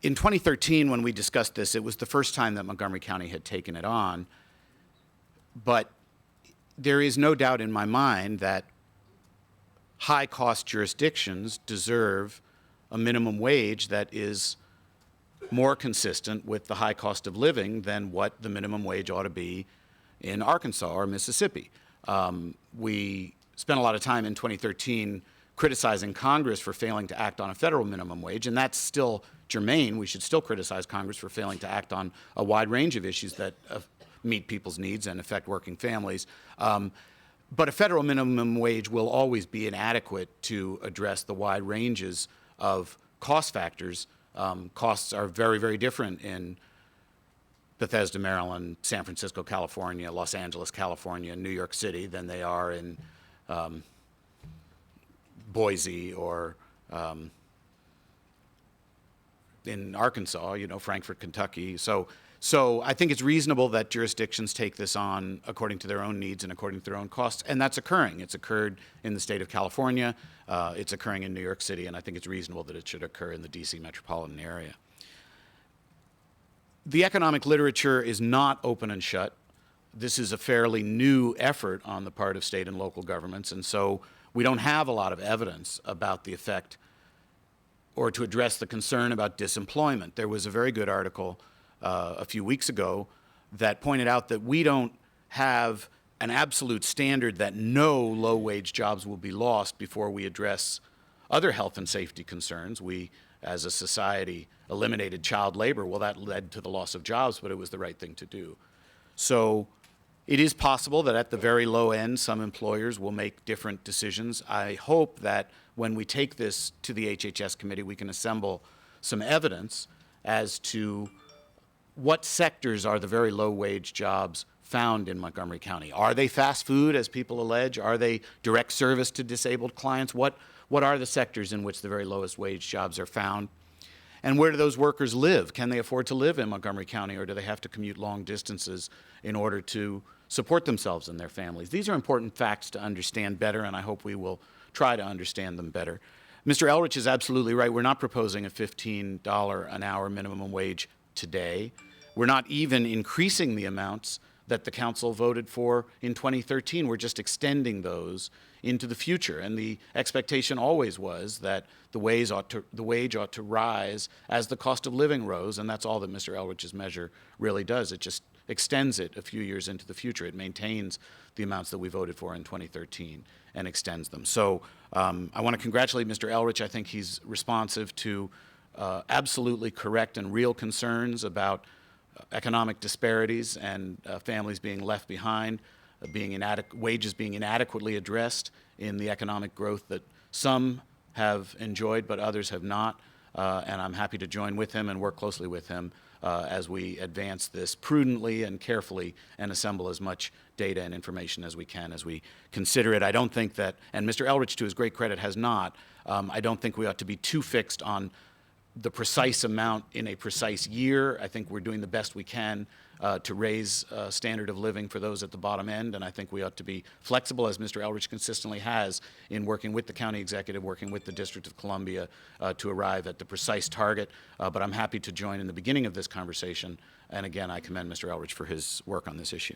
In 2013, when we discussed this, it was the first time that Montgomery County had taken it on. But there is no doubt in my mind that high-cost jurisdictions deserve a minimum wage that is more consistent with the high cost of living than what the minimum wage ought to be in Arkansas or Mississippi. We spent a lot of time in 2013 criticizing Congress for failing to act on a federal minimum wage, and that's still germane. We should still criticize Congress for failing to act on a wide range of issues that meet people's needs and affect working families. But a federal minimum wage will always be inadequate to address the wide ranges of cost factors. Costs are very, very different in Bethesda, Maryland, San Francisco, California, Los Angeles, California, New York City than they are in Boise or in Arkansas, Frankfort, Kentucky. So I think it's reasonable that jurisdictions take this on according to their own needs and according to their own costs, and that's occurring. It's occurred in the state of California, it's occurring in New York City, and I think it's reasonable that it should occur in the DC metropolitan area. The economic literature is not open and shut. This is a fairly new effort on the part of state and local governments, and so we don't have a lot of evidence about the effect or to address the concern about disemployment. There was a very good article a few weeks ago that pointed out that we don't have an absolute standard that no low-wage jobs will be lost before we address other health and safety concerns. We, as a society, eliminated child labor. Well, that led to the loss of jobs, but it was the right thing to do. So it is possible that at the very low end, some employers will make different decisions. I hope that when we take this to the HHS committee, we can assemble some evidence as to what sectors are the very low-wage jobs found in Montgomery County. Are they fast food, as people allege? Are they direct service to disabled clients? What are the sectors in which the very lowest wage jobs are found? And where do those workers live? Can they afford to live in Montgomery County, or do they have to commute long distances in order to support themselves and their families? These are important facts to understand better, and I hope we will try to understand them better. Mr. Elrich is absolutely right. We're not proposing a $15 an hour minimum wage today. We're not even increasing the amounts that the council voted for in 2013. We're just extending those into the future. And the expectation always was that the wage ought to rise as the cost of living rose, and that's all that Mr. Elrich's measure really does. It just extends it a few years into the future. It maintains the amounts that we voted for in 2013 and extends them. So I want to congratulate Mr. Elrich. I think he's responsive to absolutely correct and real concerns about economic disparities and families being left behind, wages being inadequately addressed in the economic growth that some have enjoyed but others have not. And I'm happy to join with him and work closely with him as we advance this prudently and carefully and assemble as much data and information as we can as we consider it. I don't think that, and Mr. Elrich, to his great credit, has not, I don't think we ought to be too fixed on the precise amount in a precise year. I think we're doing the best we can to raise standard of living for those at the bottom end, and I think we ought to be flexible, as Mr. Elrich consistently has, in working with the county executive, working with the District of Columbia to arrive at the precise target. But I'm happy to join in the beginning of this conversation, and again, I commend Mr. Elrich for his work on this issue.